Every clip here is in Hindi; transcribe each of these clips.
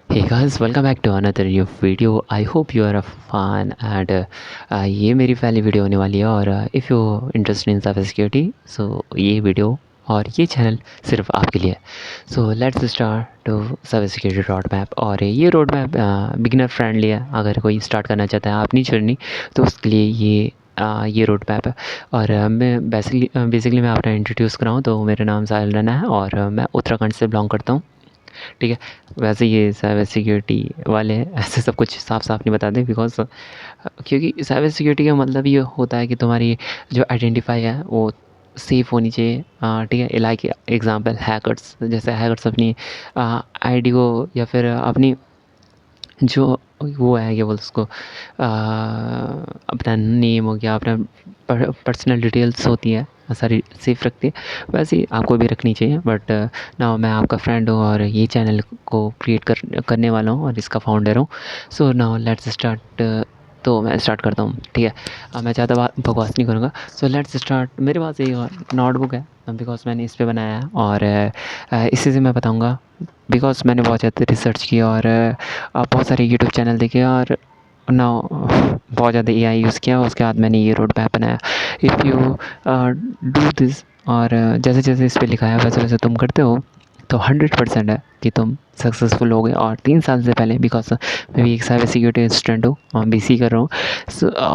Hey guys, welcome back to another new video. I hope you are a fan and ये मेरी पहली वीडियो होने वाली है और if you interested in cyber security so ये वीडियो और ये चैनल सिर्फ आपके लिए है। So let's start to cyber security road map. और ये रोड मैप बिगिनर फ्रेंडली है। अगर कोई स्टार्ट करना चाहता है अपनी जर्नी तो उसके लिए ये रोड मैप है। और मैं बेसिकली मैं अपना इंट्रोड्यूस कराऊँ तो मेरा नाम साहिल रैना है और मैं उत्तराखंड से बिलोंग करता हूँ। ठीक है। वैसे ये साइबर सिक्योरिटी वाले ऐसे सब कुछ साफ-साफ नहीं बताते बिकॉज़ क्योंकि साइबर सिक्योरिटी का मतलब ये होता है कि तुम्हारी जो आइडेंटिफ़ाई है वो सेफ़ होनी चाहिए। ठीक है। लाइक एग्ज़ाम्पल हैकर्स, जैसे हैकर्स अपनी आईडी को या फिर अपनी जो वो है क्या बोलते उसको अपना नेम हो गया, अपना पर्सनल डिटेल्स होती है सारी सेफ रखती है। वैसे ही आपको भी रखनी चाहिए। बट नाउ मैं आपका फ्रेंड हूँ और ये चैनल को क्रिएट करने वाला हूँ और इसका फाउंडर हूँ। So now let's start. तो मैं स्टार्ट करता हूँ। ठीक है। मैं ज़्यादा बकवास नहीं करूँगा। सो लेट्स स्टार्ट। मेरे पास एक नोटबुक है बिकॉज़ मैंने इस पे बनाया है और इसी से मैं बताऊँगा बिकॉज़ मैंने बहुत ज़्यादा रिसर्च किया और बहुत सारे यूट्यूब चैनल देखे और नाउ बहुत ज़्यादा एआई यूज़ किया। उसके बाद मैंने ये रोड मैप बनाया। इफ़ यू डू दिस और जैसे-जैसे इस पे लिखा है वैसे-वैसे तुम करते हो तो 100% है कि तुम सक्सेसफुल होगे। और 3 साल से पहले बिकॉज़ मैं भी एक साइबर सिक्योरिटी स्टूडेंट हूँ और बीसी कर रहा हूँ।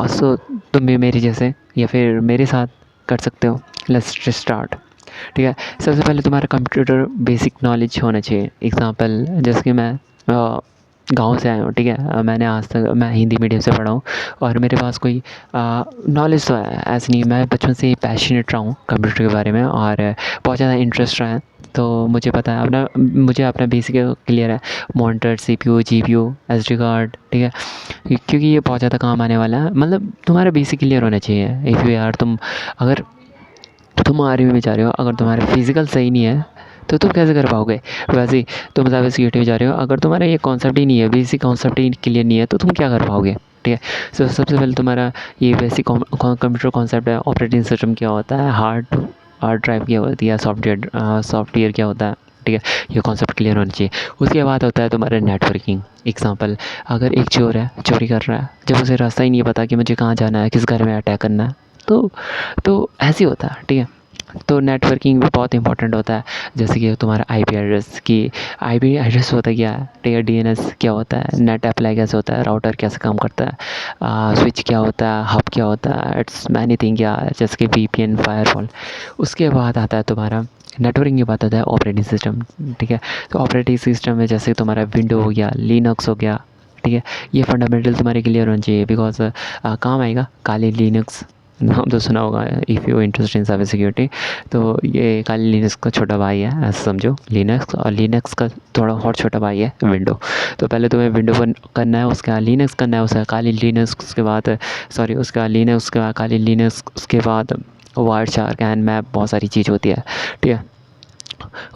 सो तुम भी मेरे जैसे या फिर मेरे साथ कर सकते हो। Let's start. ठीक है। सबसे पहले तुम्हारा कंप्यूटर बेसिक नॉलेज होना चाहिए। एग्ज़ाम्पल जैसे कि मैं गाँव से आया हूँ। ठीक है। मैंने आज तक मैं हिंदी मीडियम से पढ़ा हूँ और मेरे पास कोई नॉलेज तो है ऐसे नहीं। मैं बचपन से ही पैशनेट रहा हूँ कंप्यूटर के बारे में और बहुत ज़्यादा इंटरेस्ट रहा है। तो मुझे अपना बेसिक क्लियर है। Monitor, CPU, GPU, SD card. ठीक है। क्योंकि ये बहुत ज़्यादा काम आने वाला है। मतलब तुम्हारा बेसिक क्लियर होना चाहिए। इफ़ यू यार अगर तुम आर्मी में जा रहे हो, अगर तुम्हारा फिज़िकल सही नहीं है तो तुम कैसे कर पाओगे। वैसे ही तुम साइबर सिक्योरिटी में जा रहे हो, अगर तुम्हारा ये कॉन्सेप्ट ही नहीं है, बेसिक कॉन्सेप्ट ही क्लियर नहीं है तो तुम क्या कर पाओगे। ठीक है। सबसे पहले तुम्हारा ये बेसिक कंप्यूटर कॉन्सेप्ट है। ऑपरेटिंग सिस्टम क्या होता है, हार्ड ड्राइव क्या होती है, सॉफ्टवेयर क्या होता है। ठीक है। ये कॉन्सेप्ट क्लियर होना चाहिए। उसके बाद होता है तुम्हारा नेटवर्किंग। एग्जांपल, अगर एक चोर है, चोरी कर रहा है, जब उसे रास्ता ही नहीं पता कि मुझे कहाँ जाना है, किस घर में अटैक करना है, तो ऐसे ही होता है। ठीक है। तो नेटवर्किंग भी बहुत इंपॉर्टेंट होता है। जैसे कि तुम्हारा आईपी एड्रेस होता है क्या है। ठीक है। डीएनएस क्या होता है, नेट अप्लाई कैसे होता है, राउटर कैसे काम करता है, स्विच क्या होता है, हब क्या होता है, इट्स मैनी थिंग क्या है, जैसे कि वीपीएन, फायरवॉल। उसके बाद आता है तुम्हारा नेटवर्किंग के बाद आता है ऑपरेटिंग सिस्टम। ठीक है। तो ऑपरेटिंग सिस्टम में जैसे तुम्हारा विंडो हो गया, लिनक्स हो गया। ठीक है। ये फंडामेंटल तुम्हारे क्लियर होना चाहिए बिकॉज काम आएगा। काली लिनक्स नाम तो सुना होगा if you interest in cyber security. तो ये काली लिनक्स का छोटा भाई है ऐसा समझो लिनक्स, और लिनक्स का थोड़ा और छोटा भाई है विंडो। तो पहले तुम्हें विंडो पर करना है, उसके बाद लिनक्स करना है, उसके काली लिनक्स के बाद सॉरी उसके बाद लिनक्स के बाद काली लिनक्स, उसके बाद वायर शार्क एंड मैप, बहुत सारी चीज़ होती है। ठीक है।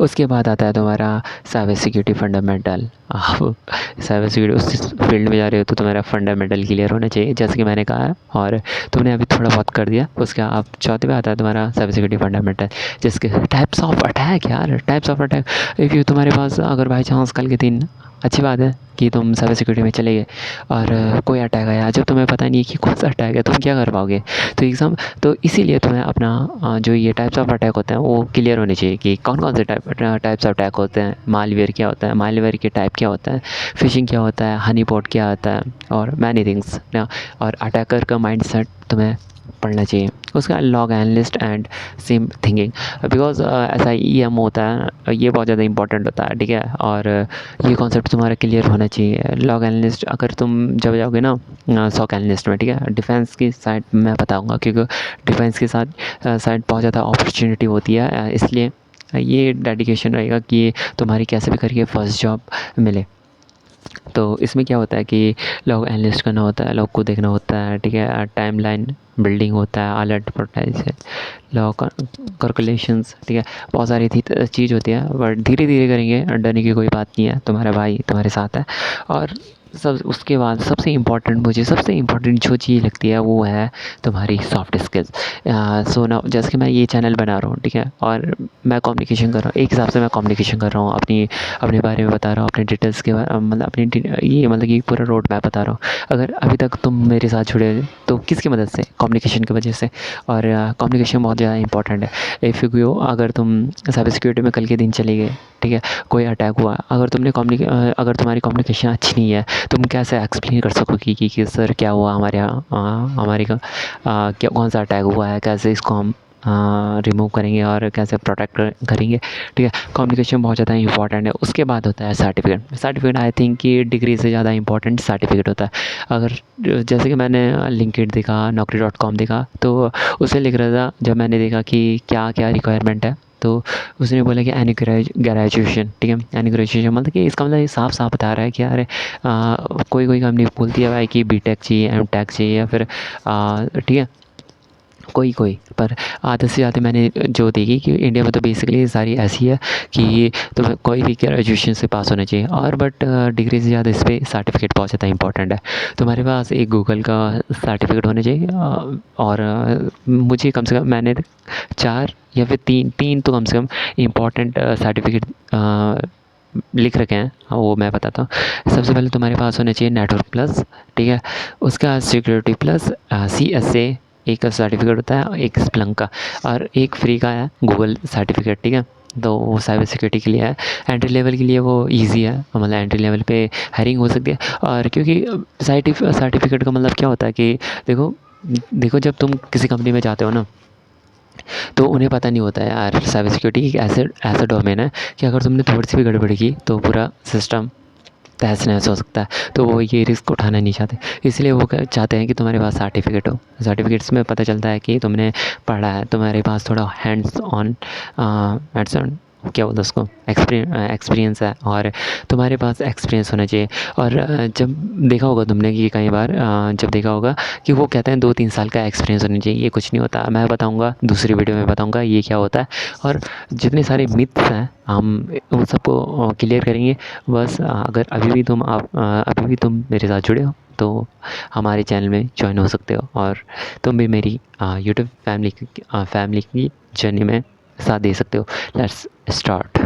उसके बाद आता है तुम्हारा साइबर सिक्योरिटी फंडामेंटल। आप साइबर सिक्योरिटी उस फील्ड में जा रहे हो तो तुम्हारा फंडामेंटल क्लियर होना चाहिए जैसे कि मैंने कहा है और तुमने अभी थोड़ा बहुत कर दिया। उसके आप चौथे पे आता है तुम्हारा साइबर सिक्योरिटी फंडामेंटल, जिसके टाइप्स ऑफ अटैक। यार types of attack, if you तुम्हारे पास अगर बाई चांस कल के दिन अच्छी बात है कि तुम साइबर सिक्योरिटी में चले गए और कोई अटैक आया, जब तुम्हें पता नहीं है कि कौन सा अटैक है, तुम क्या कर पाओगे। तो इसीलिए तुम्हें अपना जो ये टाइप्स ऑफ अटैक होते हैं वो क्लियर होने चाहिए कि कौन कौन से टाइप्स ऑफ अटैक होते हैं। मालवेयर क्या होता है, मालवेयर के टाइप क्या होता है, फिशिंग क्या होता है, हनी पॉट क्या होता है और मैनी थिंग्स ना। और अटैकर का माइंडसेट तुम्हें पढ़ना चाहिए। उसका log analyst and SIM thinking because ऐसा ई एम होता है, ये बहुत ज़्यादा इंपॉर्टेंट होता है। ठीक है। और ये कॉन्सेप्ट तुम्हारा क्लियर होना चाहिए। लॉग एनालिस्ट अगर तुम जब जाओगे ना सॉक एनालिस्ट में, ठीक है, डिफेंस की साइड मैं बताऊंगा क्योंकि डिफेंस के साथ साइड बहुत ज़्यादा अपॉर्चुनिटी होती है। इसलिए ये डेडिकेशन रहेगा कि तुम्हारी कैसे भी करके फर्स्ट जॉब मिले। तो इसमें क्या होता है कि लॉग एनालिस्ट करना होता है, लॉग को देखना होता है। ठीक है। टाइमलाइन बिल्डिंग होता है, अलर्ट प्रोटेक्शन, लॉ कैलकुलेशंस, ठीक है, बहुत सारी थी चीज़ होती है, बट धीरे धीरे करेंगे, डरने की कोई बात नहीं है, तुम्हारा भाई तुम्हारे साथ है। और सब उसके बाद सबसे इम्पोर्टेंट, मुझे सबसे इम्पोर्टेंट जो चीज़ लगती है वो है तुम्हारी सॉफ्ट स्किल्स। सो ना, जैसे कि मैं ये चैनल बना रहा हूँ, ठीक है, और मैं कम्युनिकेशन कर रहा हूँ, एक हिसाब से मैं कम्युनिकेशन कर रहा हूँ, अपने बारे में बता रहा हूँ, अपने डिटेल्स के मतलब ये मतलब कि पूरा रोड मैप बता रहा हूँ। अगर अभी तक तुम मेरे साथ जुड़े हो तो किसकी मदद से? कम्युनिकेशन की वजह से। और कम्युनिकेशन बहुत ज़्यादा इंपॉर्टेंट है। इफ़ यू अगर तुम साइबर सिक्योरिटी में कल के दिन चले गए, ठीक है, कोई अटैक हुआ, अगर अगर तुम्हारी कम्युनिकेशन अच्छी नहीं है, तुम कैसे एक्सप्लेन कर सकोगे कि सर क्या हुआ हमारे यहाँ, क्या कौन सा अटैक हुआ है, कैसे इसको हम रिमूव करेंगे और कैसे प्रोटेक्ट करेंगे, ठीक है। कम्युनिकेशन बहुत ज़्यादा इंपॉर्टेंट है। उसके बाद होता है सर्टिफिकेट। सर्टिफिकेट आई थिंक कि डिग्री से ज़्यादा इंपॉर्टेंट सर्टिफिकेट होता है। अगर जैसे कि मैंने लिंक्डइन देखा, naukri.com देखा, तो उसमें लिख रहा था, जब मैंने देखा कि क्या क्या रिक्वायरमेंट है, तो उसने बोला कि एनी ग्रेजुएशन, ठीक है, एनी ग्रेजुएशन मतलब कि इसका मतलब ये साफ साफ बता रहा है कि अरे कोई कोई कंपनी बोलती है भाई कि बीटेक चाहिए, एमटेक चाहिए, या फिर ठीक है, कोई कोई, पर आधे से ज़्यादा मैंने जो देखी कि इंडिया में तो बेसिकली सारी ऐसी है कि तुम्हें कोई भी ग्रेजुएशन से पास होना चाहिए, और बट डिग्री से ज़्यादा इस पर सर्टिफिकेट बहुत ज़्यादा इंपॉर्टेंट है। तुम्हारे पास एक गूगल का सर्टिफिकेट होना चाहिए, और मुझे कम से कम, मैंने 4 या फिर 3 तो कम से कम इम्पॉर्टेंट सर्टिफिकेट लिख रखे हैं, वो मैं बताता हूँ। सबसे पहले तुम्हारे पास होना चाहिए नेटवर्क प्लस, ठीक है, उसका सिक्योरिटी प्लस, CSA एक सर्टिफिकेट होता है, एक स्प्लंक का, और एक फ्री का है गूगल सर्टिफिकेट, ठीक है। तो वो साइबर सिक्योरिटी के लिए है। एंट्री लेवल के लिए वो ईजी है, मतलब एंट्री लेवल पे हायरिंग हो सकती है। और क्योंकि सर्टिफिकेट का मतलब क्या होता है कि देखो देखो, जब तुम किसी कंपनी में जाते हो ना, तो उन्हें पता नहीं होता है यार, साइबर सिक्योरिटी एक ऐसे ऐसा डोमेन है कि अगर तुमने थोड़ी सी भी गड़बड़ी की तो पूरा सिस्टम तहस नहस हो सकता है। तो वो ये रिस्क उठाना नहीं चाहते, इसलिए वो चाहते हैं कि तुम्हारे पास सर्टिफिकेट हो। सर्टिफिकेट्स में पता चलता है कि तुमने पढ़ा है, तुम्हारे पास थोड़ा हैंड्स ऑन क्या बोलते हैं उसको, एक्सपीरियंस है, और तुम्हारे पास एक्सपीरियंस होना चाहिए। और जब देखा होगा तुमने कि कई बार जब देखा होगा कि वो कहते हैं 2-3 साल का एक्सपीरियंस होना चाहिए, ये कुछ नहीं होता। मैं बताऊँगा, दूसरी वीडियो में बताऊँगा ये क्या होता है, और जितने सारे मिथ्स हैं हम उन सबको क्लियर करेंगे। बस अगर अभी भी तुम मेरे साथ जुड़े हो तो हमारे चैनल में ज्वाइन हो सकते हो, और तुम भी मेरी यूट्यूब फैमिली की जर्नी में साथ दे सकते हो। Let's start.